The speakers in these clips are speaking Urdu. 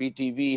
PTV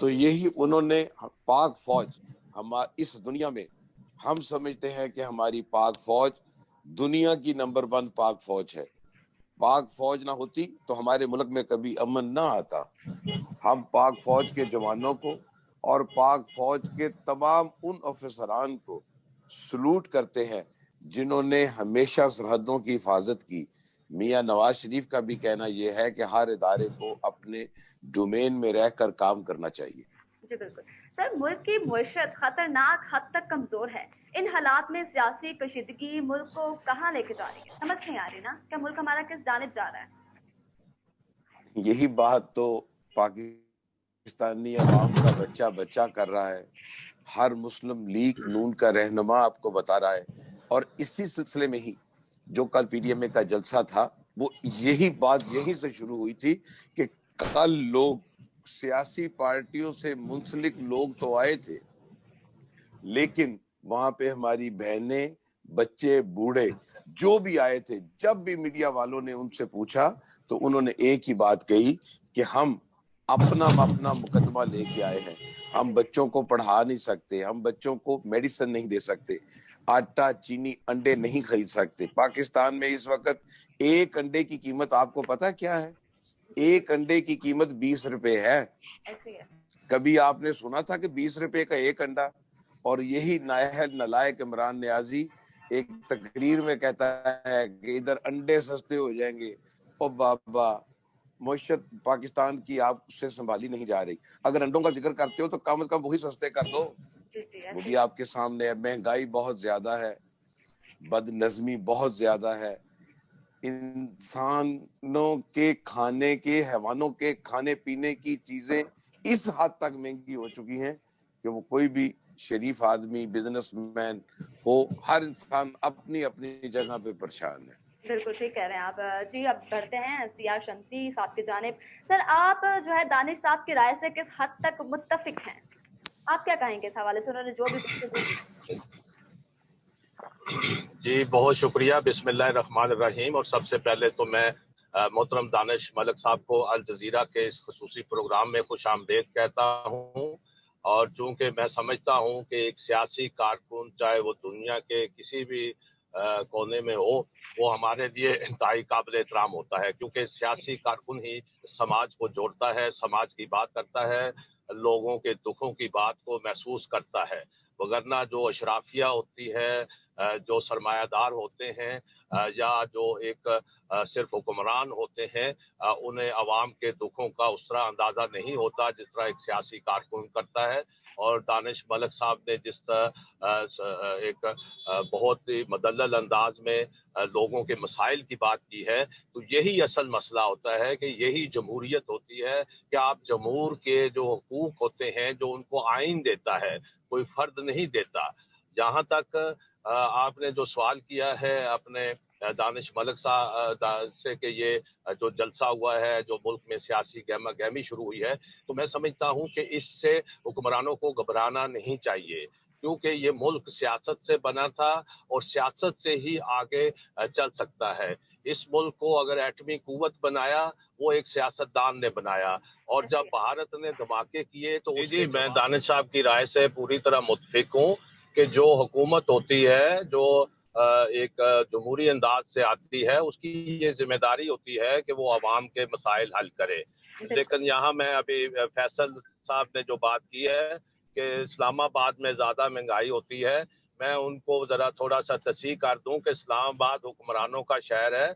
تو یہی انہوں نے پاک فوج اس دنیا میں ہم سمجھتے ہیں کہ ہماری پاک فوج دنیا کی نمبر 1 پاک فوج ہے. پاک فوج نہ ہوتی تو ہمارے ملک میں کبھی امن نہ آتا. ہم پاک فوج کے جوانوں کو اور پاک فوج کے تمام ان افسران کو سلوٹ کرتے ہیں جنہوں نے ہمیشہ سرحدوں کی حفاظت کی. میاں نواز شریف کا بھی کہنا یہ ہے کہ ہر ادارے کو اپنے ڈومین میں رہ کر کام کرنا چاہیے. جی بالکل سر، ملک کی معیشت خطرناک حد تک کمزور ہے. ان حالات میں سیاسی کشیدگی ملک کو کہاں لے کے جا رہی ہے؟ سمجھ نہیں آ رہی نا کہ ملک ہمارا کس جانب جا رہا ہے. یہی بات تو پاکستانی عوام کا بچہ بچہ کر رہا ہے. ہر مسلم لیگ نون کا رہنما آپ کو بتا رہا ہے. اور اسی سلسلے میں ہی جو کل پی ڈی ایم اے کا جلسہ تھا وہ یہی بات یہیں سے شروع ہوئی تھی کہ کل لوگ سیاسی پارٹیوں سے منسلک لوگ تو آئے تھے، لیکن وہاں پہ ہماری بہنیں، بچے، بوڑھے جو بھی آئے تھے، جب بھی میڈیا والوں نے ان سے پوچھا تو انہوں نے ایک ہی بات کہی کہ ہم اپنا مقدمہ لے کے آئے ہیں. ہم بچوں کو پڑھا نہیں سکتے، ہم بچوں کو میڈیسن نہیں دے سکتے، آٹا، چینی، انڈے نہیں خرید سکتے. پاکستان میں اس وقت ایک انڈے کی قیمت آپ کو پتا کیا ہے؟ ایک انڈے کی قیمت 20 روپے ہے. کبھی آپ نے سنا تھا کہ 20 روپے کا ایک انڈا؟ اور یہی نااہل نالائق عمران نیازی ایک تقریر میں کہتا ہے کہ ادھر انڈے سستے ہو جائیں گے. او بابا، معیشت پاکستان کی آپ سے سنبھالی نہیں جا رہی. اگر انڈوں کا ذکر کرتے ہو تو کم از کم وہی سستے کر دو. وہ بھی آپ کے سامنے ہے. مہنگائی بہت زیادہ ہے، بد نظمی بہت زیادہ ہے. انسانوں کے کھانے کے، حیوانوں کے کھانے پینے کی چیزیں اس حد تک مہنگی ہو چکی ہیں کہ وہ کوئی بھی شریف آدمی، بزنس مین ہو، ہر انسان اپنی اپنی جگہ پہ پریشان ہے. بالکل ٹھیک کہہ رہے ہیں آپ. جی اب بڑھتے ہیں سیاہ شمسی صاحب کی جانب. سر، آپ جو ہے دانش صاحب کی رائے سے کس حد تک متفق ہیں؟ آپ کیا کہیں گے اس حوالے سے، انہوں نے جو بھی گفتگو کی؟ جی بہت شکریہ. بسم اللہ الرحمن الرحیم. اور سب سے پہلے تو میں محترم دانش ملک صاحب کو الجزیرہ کے اس خصوصی پروگرام میں خوش آمدید کہتا ہوں. اور چونکہ میں سمجھتا ہوں کہ ایک سیاسی کارکن چاہے وہ دنیا کے کسی بھی کونے میں ہو، وہ ہمارے لیے انتہائی قابل احترام ہوتا ہے، کیونکہ سیاسی کارکن ہی سماج کو جوڑتا ہے، سماج کی بات کرتا ہے، لوگوں کے دکھوں کی بات کو محسوس کرتا ہے. وگرنہ جو اشرافیہ ہوتی ہے، جو سرمایہ دار ہوتے ہیں، یا جو ایک صرف حکمران ہوتے ہیں، انہیں عوام کے دکھوں کا اس طرح اندازہ نہیں ہوتا جس طرح ایک سیاسی کارکن کرتا ہے. اور دانش ملک صاحب نے جس طرح ایک بہت ہی مدلل انداز میں لوگوں کے مسائل کی بات کی ہے، تو یہی اصل مسئلہ ہوتا ہے کہ یہی جمہوریت ہوتی ہے کہ آپ جمہور کے جو حقوق ہوتے ہیں، جو ان کو آئین دیتا ہے، کوئی فرد نہیں دیتا. جہاں تک آپ نے جو سوال کیا ہے اپنے دانش ملک صاحب سے کہ یہ جو جلسہ ہوا ہے، جو ملک میں سیاسی گہما گہمی شروع ہوئی ہے، تو میں سمجھتا ہوں کہ اس سے حکمرانوں کو گھبرانا نہیں چاہیے، کیونکہ یہ ملک سیاست سے بنا تھا اور سیاست سے ہی آگے چل سکتا ہے. اس ملک کو اگر ایٹمی قوت بنایا، وہ ایک سیاستدان نے بنایا. اور جب بھارت نے دھماکے کیے تو جی میں دانش صاحب کی رائے سے پوری طرح متفق ہوں کہ جو حکومت ہوتی ہے، جو ایک جمہوری انداز سے آتی ہے، اس کی یہ ذمہ داری ہوتی ہے کہ وہ عوام کے مسائل حل کرے. لیکن یہاں میں ابھی فیصل صاحب نے جو بات کی ہے کہ اسلام آباد میں زیادہ مہنگائی ہوتی ہے، میں ان کو ذرا تھوڑا سا تصحیح کر دوں کہ اسلام آباد حکمرانوں کا شہر ہے،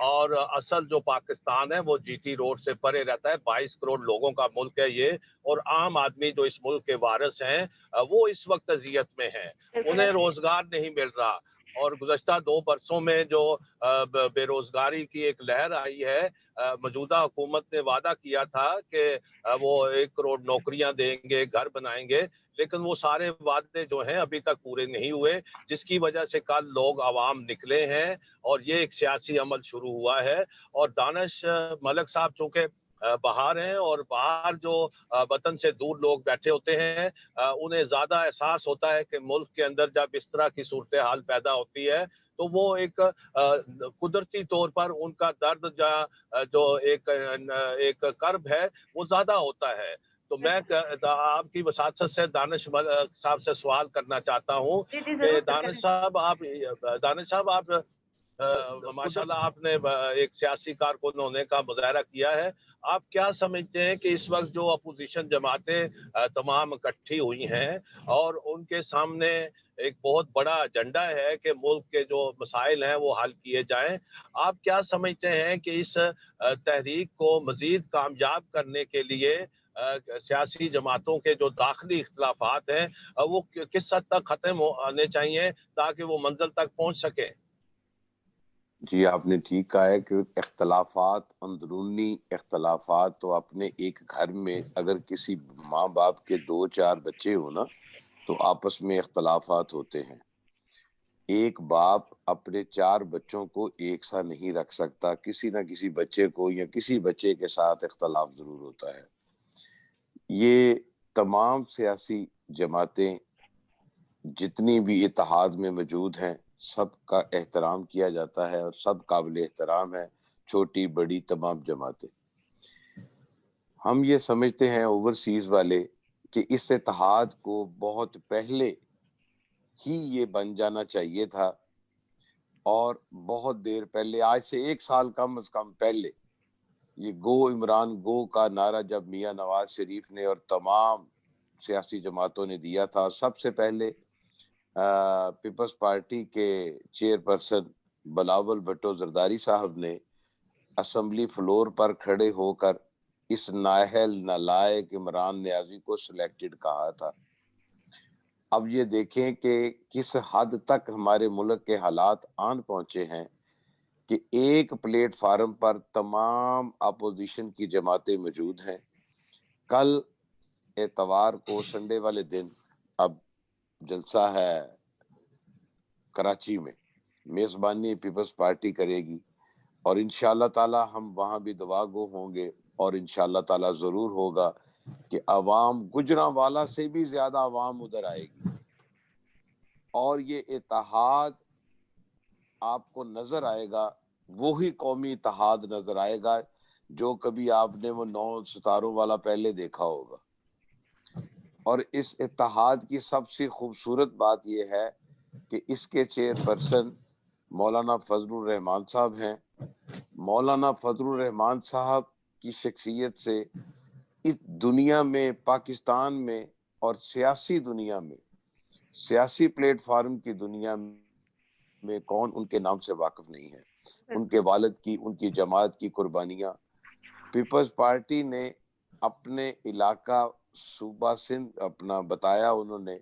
اور اصل جو پاکستان ہے وہ جی ٹی روڈ سے پرے رہتا ہے. 22 کروڑ لوگوں کا ملک ہے یہ، اور عام آدمی جو اس ملک کے وارث ہیں وہ اس وقت اذیت میں ہیں، انہیں روزگار نہیں مل رہا. اور گزشتہ 2 برسوں میں جو بے روزگاری کی ایک لہر آئی ہے، موجودہ حکومت نے وعدہ کیا تھا کہ وہ 1 کروڑ نوکریاں دیں گے، گھر بنائیں گے، لیکن وہ سارے وعدے جو ہیں ابھی تک پورے نہیں ہوئے، جس کی وجہ سے کل لوگ عوام نکلے ہیں اور یہ ایک سیاسی عمل شروع ہوا ہے. اور دانش ملک صاحب چونکہ باہر ہیں، اور باہر جو وطن سے دور لوگ بیٹھے ہوتے ہیں، انہیں زیادہ احساس ہوتا ہے کہ ملک کے اندر جب اس طرح کی صورتحال پیدا ہوتی ہے تو وہ ایک قدرتی طور پر ان کا درد جو ایک کرب ہے وہ زیادہ ہوتا ہے. تو میں آپ کی وساطت سے دانش صاحب سے سوال کرنا چاہتا ہوں کہ دانش صاحب آپ ماشاءاللہ آپ نے ایک سیاسی کارکن ہونے کا مظاہرہ کیا ہے. آپ کیا سمجھتے ہیں کہ اس وقت جو اپوزیشن جماعتیں تمام اکٹھی ہوئی ہیں اور ان کے سامنے ایک بہت بڑا ایجنڈا ہے کہ ملک کے جو مسائل ہیں وہ حل کیے جائیں، آپ کیا سمجھتے ہیں کہ اس تحریک کو مزید کامیاب کرنے کے لیے سیاسی جماعتوں کے جو داخلی اختلافات ہیں وہ کس حد تک ختم ہونے چاہیے تاکہ وہ منزل تک پہنچ سکیں؟ جی آپ نے ٹھیک کہا ہے کہ اختلافات، اندرونی اختلافات تو اپنے ایک گھر میں اگر کسی ماں باپ کے 2-4 بچے ہو نا تو آپس میں اختلافات ہوتے ہیں. ایک باپ اپنے 4 بچوں کو ایک سا نہیں رکھ سکتا، کسی نہ کسی بچے کو یا کسی بچے کے ساتھ اختلاف ضرور ہوتا ہے. یہ تمام سیاسی جماعتیں جتنی بھی اتحاد میں موجود ہیں سب کا احترام کیا جاتا ہے اور سب قابل احترام ہے، چھوٹی بڑی تمام جماعتیں. ہم یہ سمجھتے ہیں اوورسیز والے کہ اس اتحاد کو بہت پہلے ہی یہ بن جانا چاہیے تھا، اور بہت دیر پہلے، آج سے 1 سال کم از کم پہلے، یہ گو عمران گو کا نعرہ جب میاں نواز شریف نے اور تمام سیاسی جماعتوں نے دیا تھا، سب سے پہلے پیپلز پارٹی کے چیئرپرسن بلاول بھٹو زرداری صاحب نے اسمبلی فلور پر کھڑے ہو کر اس نااہل نالائق عمران نیازی کو سلیکٹڈ کہا تھا. اب یہ دیکھیں کہ کس حد تک ہمارے ملک کے حالات آن پہنچے ہیں کہ ایک پلیٹ فارم پر تمام اپوزیشن کی جماعتیں موجود ہیں. کل اتوار کو سنڈے والے دن اب جلسہ ہے کراچی میں، میزبانی پیپلز پارٹی کرے گی اور انشاءاللہ تعالی ہم وہاں بھی دعا گو ہوں گے، اور انشاءاللہ تعالی ضرور ہوگا کہ عوام گجرانوالا سے بھی زیادہ عوام ادھر آئے گی، اور یہ اتحاد آپ کو نظر آئے گا، وہی قومی اتحاد نظر آئے گا جو کبھی آپ نے وہ 9 ستاروں والا پہلے دیکھا ہوگا. اور اس اتحاد کی سب سے خوبصورت بات یہ ہے کہ اس کے چیئرپرسن مولانا فضل الرحمان صاحب ہیں. مولانا فضل الرحمان صاحب کی شخصیت سے اس دنیا میں، پاکستان میں اور سیاسی دنیا میں، سیاسی پلیٹ فارم کی دنیا میں کون ان کے نام سے واقف نہیں ہے. ان کے والد کی، ان کی جماعت کی قربانیاں. پیپلز پارٹی نے اپنے علاقہ صوبہ سندھ اپنا بتایا، انہوں نے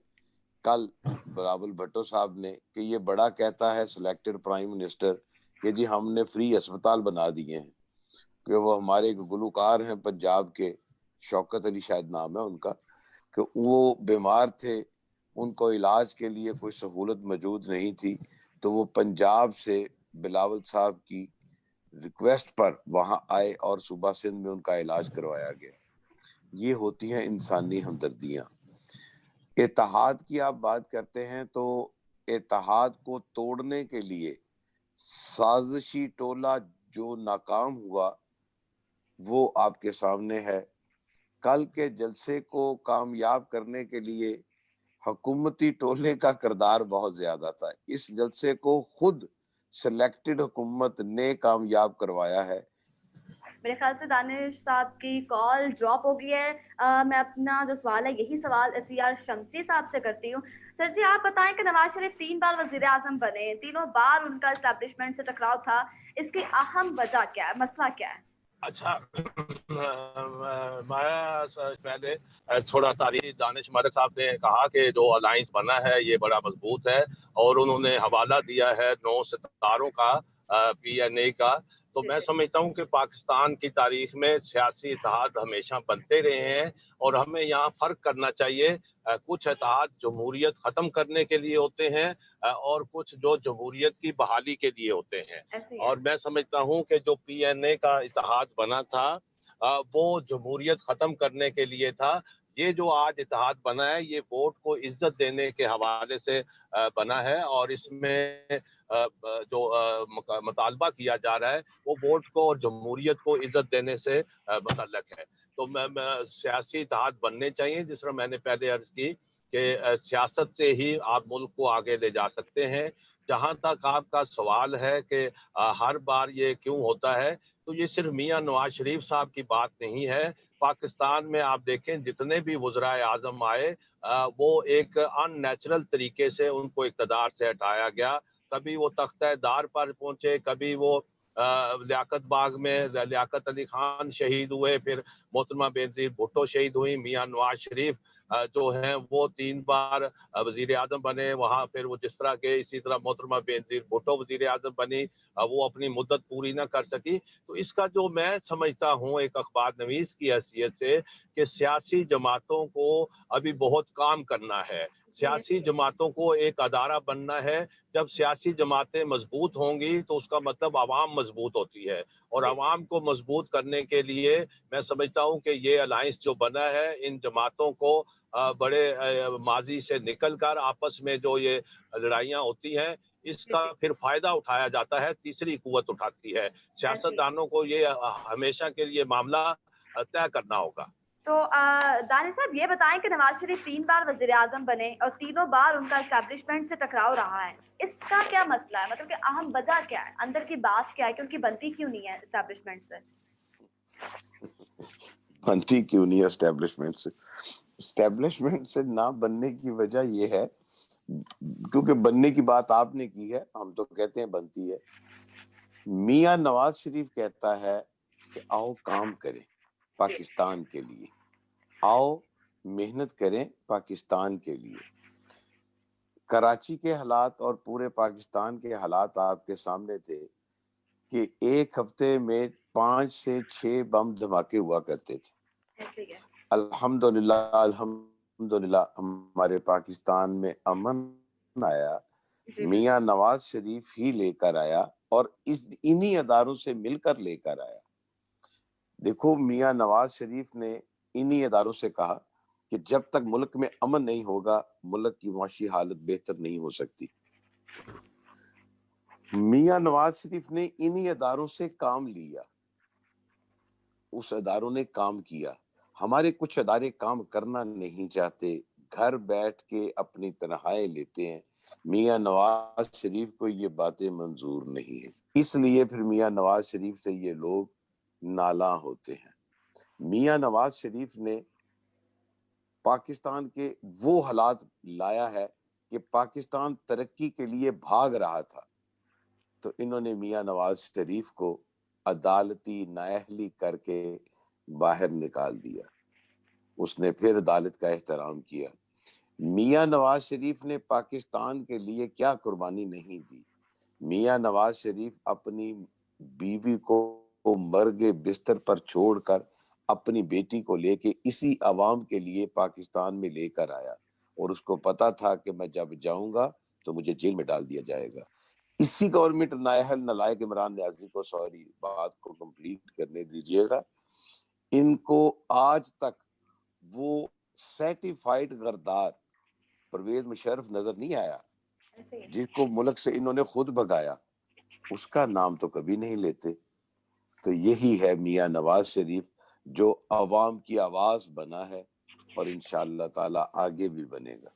کل بلاول بھٹو صاحب نے، کہ یہ بڑا کہتا ہے سلیکٹڈ پرائم منسٹر کہ جی ہم نے فری اسپتال بنا دیے ہیں. کہ وہ ہمارے ایک گلوکار ہیں پنجاب کے، شوکت علی شاید نام ہے ان کا، کہ وہ بیمار تھے، ان کو علاج کے لیے کوئی سہولت موجود نہیں تھی، تو وہ پنجاب سے بلاول صاحب کی ریکویسٹ پر وہاں آئے اور صوبہ سندھ میں ان کا علاج کروایا گیا. یہ ہوتی ہیں انسانی ہمدردیاں. اتحاد کی آپ بات کرتے ہیں تو اتحاد کو توڑنے کے لیے سازشی ٹولہ جو ناکام ہوا وہ آپ کے سامنے ہے. کل کے جلسے کو کامیاب کرنے کے لیے حکومتی ٹولے کا کردار بہت زیادہ تھا. اس جلسے کو خود سلیکٹڈ حکومت نے کامیاب کروایا ہے. میرے خیال سے دانش صاحب کی کال ڈراپ ہو گئی ہے. میں اپنا جو سوال ہے یہی سوال CR شمسی صاحب سے کرتی ہوں. سر جی آپ بتائیں کہ نواز شریف 3 بار وزیر اعظم بنے، تینوں بار ان کا اسٹیبلشمنٹ سے ٹکراؤ تھا، اس کی اہم وجہ کیا ہے، مسئلہ کیا ہے؟ اچھا، میں پہلے تھوڑا تاریخ، دانش ملک صاحب نے کہا کہ جو الائنس بنا ہے یہ بڑا مضبوط ہے، اور انہوں نے حوالہ دیا ہے 9 ستاروں کا، PNA کا. تو میں سمجھتا ہوں کہ پاکستان کی تاریخ میں سیاسی اتحاد ہمیشہ بنتے رہے ہیں، اور ہمیں یہاں فرق کرنا چاہیے. کچھ اتحاد جمہوریت ختم کرنے کے لیے ہوتے ہیں اور کچھ جو جمہوریت کی بحالی کے لیے ہوتے ہیں. اور میں سمجھتا ہوں کہ جو PNA کا اتحاد بنا تھا وہ جمہوریت ختم کرنے کے لیے تھا. یہ جو آج اتحاد بنا ہے یہ ووٹ کو عزت دینے کے حوالے سے بنا ہے، اور اس میں جو مطالبہ کیا جا رہا ہے وہ ووٹ کو اور جمہوریت کو عزت دینے سے متعلق ہے. تو سیاسی اتحاد بننے چاہیے. جس طرح میں نے پہلے عرض کی کہ سیاست سے ہی آپ ملک کو آگے لے جا سکتے ہیں. جہاں تک آپ کا سوال ہے کہ ہر بار یہ کیوں ہوتا ہے، تو یہ صرف میاں نواز شریف صاحب کی بات نہیں ہے. پاکستان میں آپ دیکھیں جتنے بھی وزرائے اعظم آئے وہ ایک ان نیچرل طریقے سے ان کو اقتدار سے ہٹایا گیا. کبھی وہ تختہ دار پر پہنچے، کبھی وہ لیاقت باغ میں لیاقت علی خان شہید ہوئے، پھر محترمہ بینظیر بھٹو شہید ہوئی. میاں نواز شریف جو ہیں وہ 3 بار وزیر اعظم بنے وہاں. پھر وہ جس طرح کے اسی طرح محترمہ بینظیر بھٹو وزیر اعظم بنی، وہ اپنی مدت پوری نہ کر سکی. تو اس کا جو میں سمجھتا ہوں ایک اخبار نویس کی حیثیت سے کہ سیاسی جماعتوں کو ابھی بہت کام کرنا ہے. سیاسی جماعتوں کو ایک ادارہ بننا ہے. جب سیاسی جماعتیں مضبوط ہوں گی تو اس کا مطلب عوام مضبوط ہوتی ہے، اور عوام کو مضبوط کرنے کے لیے میں سمجھتا ہوں کہ یہ الائنس جو بنا ہے ان جماعتوں کو بڑے ماضی سے نکل کر آپس میں جو یہ لڑائیاں ہوتی ہیں اس کا پھر فائدہ اٹھایا جاتا ہے، تیسری قوت اٹھاتی ہے. سیاستدانوں کو یہ ہمیشہ کے لیے معاملہ طے کرنا ہوگا. تو دانش صاحب یہ بتائیں کہ نواز شریف 3 بار وزیر اعظم بنے اور تینوں بار ان کا اسٹیبلشمنٹ سے ٹکراؤ رہا ہے. اس کا کیا مسئلہ ہے؟ مطلب کہ اہم وجہ کیا ہے، اندر کی بات کیا ہے کہ ان کی بنتی کیوں نہیں ہے اسٹیبلشمنٹ سے؟ بنتی کیوں نہیں ہے اسٹیبلشمنٹ سے؟ اسٹیبلشمنٹ سے نہ بننے کی وجہ یہ ہے کیونکہ بننے کی بات آپ نے کی ہے، ہم تو کہتے ہیں بنتی ہے. میاں نواز شریف کہتا ہے کہ آؤ کام کریں پاکستان کے لیے، آؤ محنت کریں پاکستان کے لیے. کراچی کے حالات اور پورے پاکستان کے حالات آپ کے سامنے تھے کہ ایک ہفتے میں 5 سے 6 بم دھماکے ہوا کرتے تھے. الحمدللہ ہمارے پاکستان میں امن آیا، میاں نواز شریف ہی لے کر آیا اور انہی اداروں سے مل کر لے کر آیا. دیکھو میاں نواز شریف نے انہی اداروں سے کہا کہ جب تک ملک میں امن نہیں ہوگا ملک کی معاشی حالت بہتر نہیں ہو سکتی. میاں نواز شریف نے انہی اداروں سے کام لیا، اس اداروں نے کام کیا. ہمارے کچھ ادارے کام کرنا نہیں چاہتے، گھر بیٹھ کے اپنی تنخواہیں لیتے ہیں. میاں نواز شریف کو یہ باتیں منظور نہیں ہیں، اس لیے پھر میاں نواز شریف سے یہ لوگ نالاں ہوتے ہیں. میاں نواز شریف نے پاکستان کے وہ حالات لایا ہے کہ پاکستان ترقی کے لیے بھاگ رہا تھا، تو انہوں نے میاں نواز شریف کو عدالتی نااہلی کر کے باہر نکال دیا. اس نے پھر عدالت کا احترام کیا. میاں نواز شریف نے پاکستان کے لیے کیا قربانی نہیں دی. میاں نواز شریف اپنی بیوی کو مرگے بستر پر چھوڑ کر اپنی بیٹی کو لے کے اسی عوام کے لیے پاکستان میں لے کر آیا، اور اس کو پتا تھا کہ میں جب جاؤں گا تو مجھے جیل میں ڈال دیا جائے گا. اسی گورنمنٹ نااہل نالائق عمران نیازی کو بات کو کمپلیٹ کرنے دیجئے گا. ان کو آج تک وہ سرٹیفائیڈ غدار پرویز مشرف نظر نہیں آیا جس کو ملک سے انہوں نے خود بھگایا، اس کا نام تو کبھی نہیں لیتے. تو یہی ہے میاں نواز شریف جو عوام کی آواز بنا ہے اور انشاءاللہ تعالی آگے بھی بنے گا.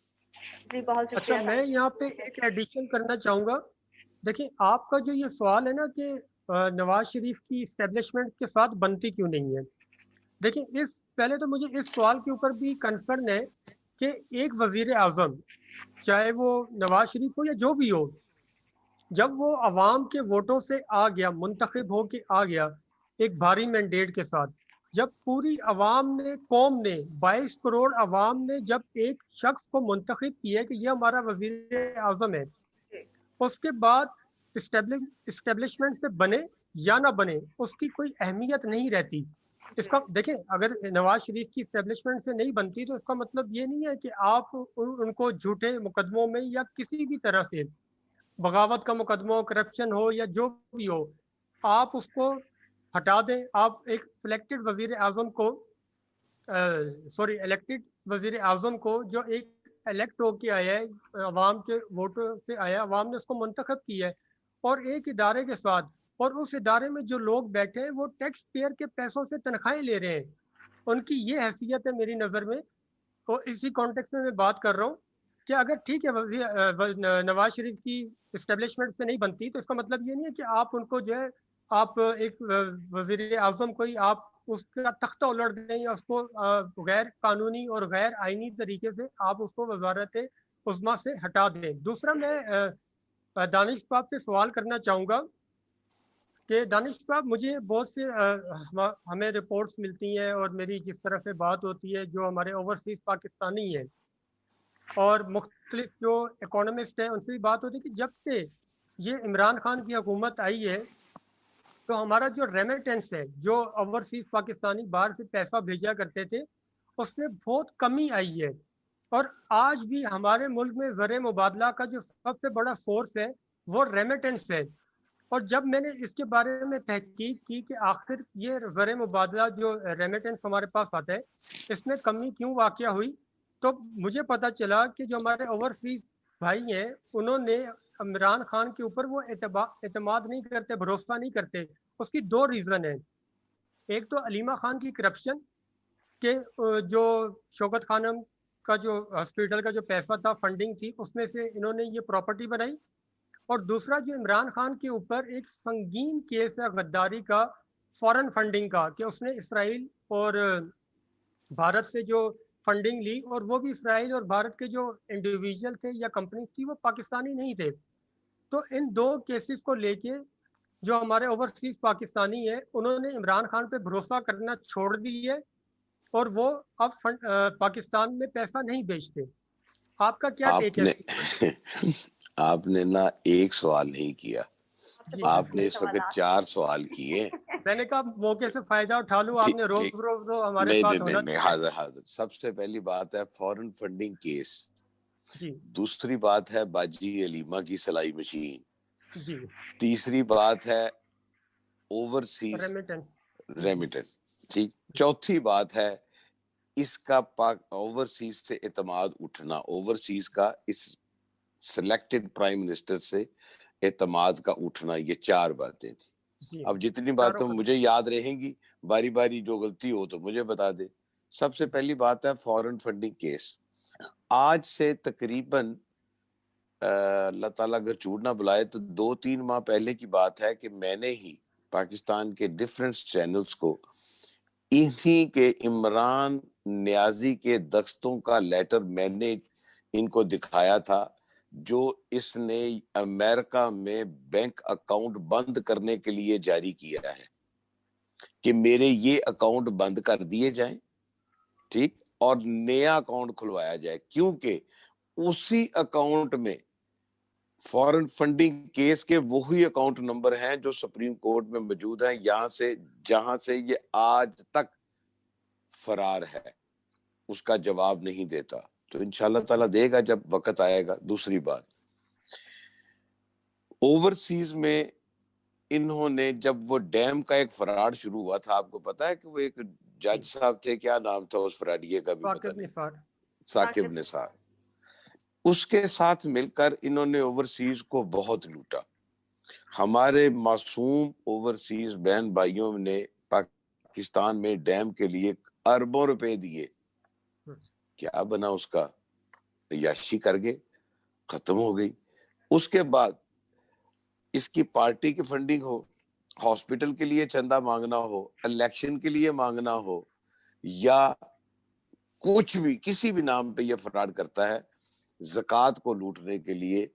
جی بہت شکریہ. اچھا میں یہاں پہ ایک ایڈیشن کرنا چاہوں گا. دیکھیں آپ کا جو یہ سوال ہے نا کہ نواز شریف کی اسٹیبلشمنٹ کے ساتھ بنتی کیوں نہیں ہے، دیکھیں پہلے تو مجھے اس سوال کے اوپر بھی کنسرن ہے کہ ایک وزیر اعظم چاہے وہ نواز شریف ہو یا جو بھی ہو، جب وہ عوام کے ووٹوں سے آ گیا، منتخب ہو کے آ گیا ایک بھاری مینڈیٹ کے ساتھ، جب پوری عوام نے، قوم نے، 22 کروڑ عوام نے جب ایک شخص کو منتخب کیا کہ یہ ہمارا وزیر اعظم ہے، اس کے بعد اسٹیبلشمنٹ سے بنے یا نہ بنے اس کی کوئی اہمیت نہیں رہتی. اس کا دیکھیں اگر نواز شریف کی اسٹیبلشمنٹ سے نہیں بنتی تو اس کا مطلب یہ نہیں ہے کہ آپ ان کو جھوٹے مقدموں میں یا کسی بھی طرح سے بغاوت کا مقدمہ ہو، کرپشن ہو یا جو بھی ہو، آپ اس کو ہٹا دیں. آپ ایک سلیکٹڈ وزیر اعظم کو الیکٹڈ وزیر اعظم کو جو ایک الیکٹ ہو کے آیا ہے، عوام کے ووٹوں سے آیا، عوام نے اس کو منتخب کیا ہے، اور ایک ادارے کے ساتھ، اور اس ادارے میں جو لوگ بیٹھے ہیں وہ ٹیکس پیئر کے پیسوں سے تنخواہیں لے رہے ہیں، ان کی یہ حیثیت ہے میری نظر میں. تو اسی کانٹیکس میں بات کر رہا ہوں کہ اگر ٹھیک ہے نواز شریف کی اسٹیبلشمنٹ سے نہیں بنتی تو اس کا مطلب یہ نہیں ہے کہ آپ ان کو جو ہے آپ ایک وزیر اعظم کوئی آپ اس کا تختہ الٹ دیں یا اس کو غیر قانونی اور غیر آئینی طریقے سے آپ اس کو وزارت عظمیٰ سے ہٹا دیں. دوسرا میں دانش صاحب سے سوال کرنا چاہوں گا کہ دانش صاحب مجھے بہت سے ہمیں رپورٹس ملتی ہیں اور میری جس طرح سے بات ہوتی ہے جو ہمارے اوورسیز پاکستانی ہیں اور مختلف جو اکانومسٹ ہیں ان سے بھی بات ہوتی ہے کہ جب سے یہ عمران خان کی حکومت آئی ہے تو ہمارا جو ریمیٹنس ہے جو اوورسیز پاکستانی باہر سے پیسہ بھیجا کرتے تھے اس میں بہت کمی آئی ہے. اور آج بھی ہمارے ملک میں زر مبادلہ کا جو سب سے بڑا سورس ہے وہ ریمیٹنس ہے. اور جب میں نے اس کے بارے میں تحقیق کی کہ آخر یہ زر مبادلہ جو ریمیٹنس ہمارے پاس آتا ہے اس میں کمی کیوں واقع ہوئی تو مجھے پتا چلا کہ جو ہمارے اوورسیز بھائی ہیں انہوں نے عمران خان کے اوپر وہ اعتماد نہیں کرتے, بھروسہ نہیں کرتے. اس کی دو ریزن ہیں. ایک تو علیمہ خان کی کرپشن کہ جو شوکت خانم کا جو ہاسپٹل کا جو پیسہ تھا فنڈنگ تھی اس میں سے انہوں نے یہ پراپرٹی بنائی. اور دوسرا جو عمران خان کے اوپر ایک سنگین کیس ہے غداری کا, فورن فنڈنگ کا, کہ اس نے اسرائیل اور بھارت سے جو فنڈنگ لی اور وہ بھی اسرائیل اور بھارت کے جو انڈیویجول تھے یا کمپنیز تھی وہ پاکستانی نہیں تھے. تو ان دو کیسز کو لے کے جو ہمارے اوورسیز پاکستانی ہیں انہوں نے عمران خان پہ بھروسہ کرنا چھوڑ دی ہے اور وہ اب پاکستان میں پیسہ نہیں بیچتے. آپ کا کیا ٹیک ہے؟ آپ نے نا ایک سوال نہیں کیا, آپ نے اس وقت 4 سوال کیے. میں نے کہا موقع سے فائدہ اٹھا لوں, آپ نے روز ہمارے ساتھ ہونا. نہیں, حاضر. سب سے پہلی بات ہے فورن فنڈنگ کیس جی, دوسری بات ہے باجی علیمہ کی سلائی مشین جی, تیسری بات ہے اوورسیز ریمیٹنس ٹھیک, چوتھی بات ہے اس کا اوورسیز سے اعتماد اٹھنا, اوورسیز کا اس سلیکٹڈ پرائم منسٹر سے اعتماد کا اٹھنا. یہ 4 باتیں تھیں. اب جتنی باتیں مجھے یاد رہیں گی باری باری جو غلطی ہو تو مجھے بتا دے. سب سے پہلی بات ہے فورن فنڈنگ کیس. آج سے تقریباً اللہ تعالیٰ اگر جھوٹ نہ بلائے تو 2-3 ماہ پہلے کی بات ہے کہ میں نے ہی پاکستان کے ڈیفرنٹ چینلز کو انہی کے عمران نیازی کے دستوں کا لیٹر میں نے ان کو دکھایا تھا جو اس نے امریکہ میں بینک اکاؤنٹ بند کرنے کے لیے جاری کیا ہے کہ میرے یہ اکاؤنٹ بند کر دیے جائیں, ٹھیک, اور نیا اکاؤنٹ کھلوایا جائے, کیونکہ اسی اکاؤنٹ میں فورن فنڈنگ کیس کے وہی اکاؤنٹ نمبر ہیں جو سپریم کورٹ میں موجود ہیں, یہاں سے جہاں سے یہ آج تک فرار ہے, اس کا جواب نہیں دیتا. تو انشاءاللہ تعالیٰ دے گا جب وقت آئے گا. دوسری بات, اوورسیز میں انہوں نے جب وہ ڈیم کا ایک فراڈ شروع ہوا تھا, آپ کو پتا ہے کہ وہ ایک جج صاحب تھے, کیا نام تھا اس فراڈیے کا بھی پتہ نہیں, ثاقب نثار, اس کے ساتھ مل کر انہوں نے اوورسیز کو بہت لوٹا. ہمارے معصوم اوورسیز بہن بھائیوں نے پاکستان میں ڈیم کے لیے اربوں روپے دیے, کیا بنا اس کا, عیاشی کر گئے, ختم ہو گئی. اس کے بعد اس کی پارٹی کی فنڈنگ ہو, ہاسپٹل کے لیے چندہ مانگنا ہو, الیکشن کے لیے مانگنا ہو, یا کچھ بھی کسی بھی نام پہ یہ فراڈ کرتا ہے. زکوٰۃ کو لوٹنے کے لیے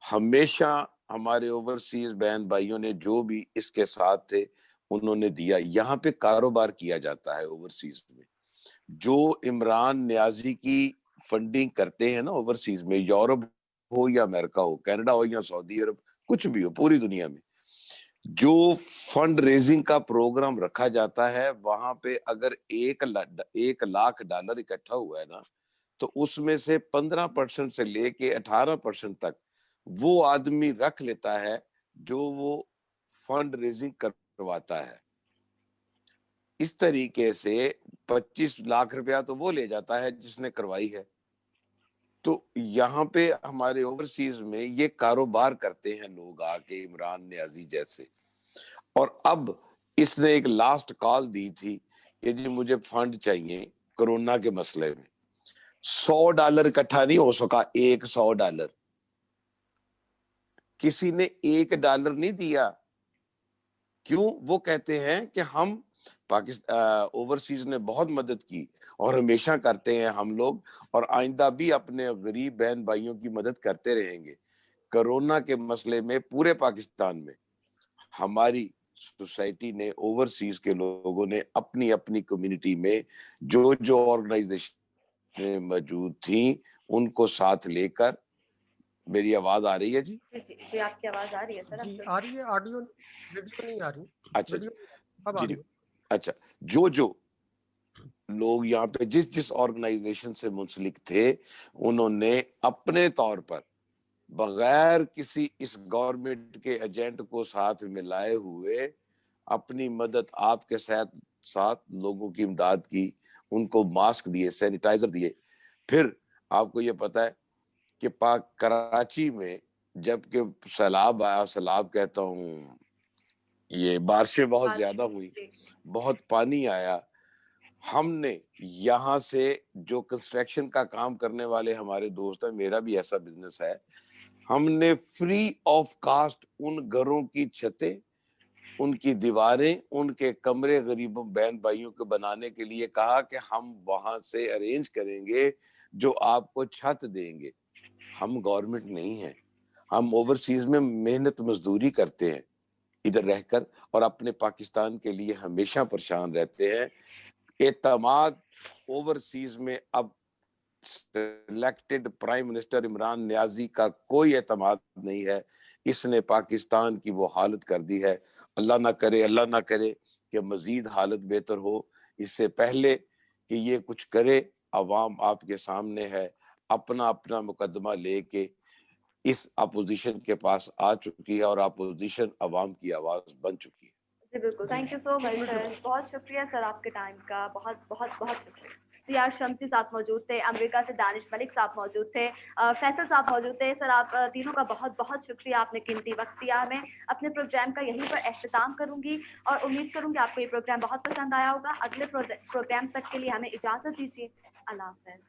ہمیشہ ہمارے اوورسیز بہن بھائیوں نے جو بھی اس کے ساتھ تھے انہوں نے دیا. یہاں پہ کاروبار کیا جاتا ہے اوورسیز میں, جو عمران نیازی کی فنڈنگ کرتے ہیں نا اوورسیز میں, یورپ ہو یا امریکہ ہو, کینیڈا ہو یا سعودی عرب, کچھ بھی ہو پوری دنیا میں, جو فنڈ ریزنگ کا پروگرام رکھا جاتا ہے وہاں پہ اگر 1 لاکھ ڈالر اکٹھا ہوا ہے نا تو اس میں سے 15% سے لے کے 18% تک وہ آدمی رکھ لیتا ہے جو وہ فنڈ ریزنگ کرواتا ہے. اس طریقے سے 25 لاکھ روپیہ تو وہ لے جاتا ہے جس نے کروائی ہے. تو یہاں پہ ہمارے اوورسیز میں یہ کاروبار کرتے ہیں لوگ آ کے, عمران نیازی جیسے. اور اب اس نے ایک لاسٹ کال دی تھی کہ جی مجھے فنڈ چاہیے کورونا کے مسئلے میں، $100 اکٹھا نہیں ہو سکا، $100 کسی نے $1 نہیں دیا. کیوں؟ وہ کہتے ہیں کہ ہم اوورسیز نے بہت مدد کی اور ہمیشہ کرتے ہیں ہم لوگ، اور آئندہ بھی اپنے غریب بہن بھائیوں کی مدد کرتے رہیں گے. کرونا کے مسئلے میں پورے پاکستان میں ہماری سوسائٹی نے، اوورسیز کے لوگوں نے اپنی اپنی کمیونٹی میں جو آرگنائزیشن موجود تھیں ان کو ساتھ لے کر. میری آواز آ رہی ہے جی؟ جی آپ کی آواز آ رہی ہے سر؟ جی آ رہی ہے، آڈیو ویڈیو نہیں آ رہی. اچھا ویڈیو اب آ جی رہی ہے. اچھا، جو لوگ یہاں پہ جس آرگنائزیشن سے منسلک تھے، انہوں نے اپنے طور پر بغیر کسی اس گورنمنٹ کے ایجنٹ کو ساتھ ملائے ہوئے اپنی مدد آپ کے ساتھ لوگوں کی امداد کی. ان کو ماسک دیے، سینیٹائزر دیے. پھر آپ کو یہ پتا ہے کہ کراچی میں جب کہ سیلاب آیا، سیلاب کہتا ہوں، یہ بارشیں بہت زیادہ ہوئی، بہت پانی آیا، ہم نے یہاں سے جو کنسٹرکشن کا کام کرنے والے ہمارے دوست ہیں، میرا بھی ایسا بزنس ہے، ہم نے فری آف کاسٹ ان گھروں کی چھتیں، ان کی دیواریں، ان کے کمرے غریبوں بہن بھائیوں کو بنانے کے لیے کہا کہ ہم وہاں سے ارینج کریں گے جو آپ کو چھت دیں گے. ہم گورنمنٹ نہیں ہیں، ہم اوورسیز میں محنت مزدوری کرتے ہیں ادھر رہ کر، اور اپنے پاکستان کے لیے ہمیشہ پریشان رہتے ہیں. اعتماد اوورسیز میں اب سلیکٹڈ پرائم منسٹر عمران نیازی کا کوئی اعتماد نہیں ہے. اس نے پاکستان کی وہ حالت کر دی ہے. اللہ نہ کرے کہ مزید حالت بہتر ہو. اس سے پہلے کہ یہ کچھ کرے، عوام آپ کے سامنے ہے، اپنا مقدمہ لے کے اس اپوزیشن کے پاس آ چکی ہے، اور اپوزیشن عوام کی آواز بن چکی ہے. جی بالکل، تھینک یو سو مچ سر، بہت شکریہ سر آپ کے ٹائم کا، بہت بہت بہت شکریہ. CR شمسی صاحب موجود تھے، امریکہ سے دانش ملک صاحب موجود تھے، فیصل صاحب موجود تھے. سر آپ تینوں کا بہت بہت شکریہ، آپ نے قیمتی وقت دیا. میں اپنے پروگرام کا یہیں پر اختتام کروں گی اور امید کروں گی آپ کو یہ پروگرام بہت پسند آیا ہوگا. اگلے پروگرام تک کے لیے ہمیں اجازت دیجیے. اللہ حافظ.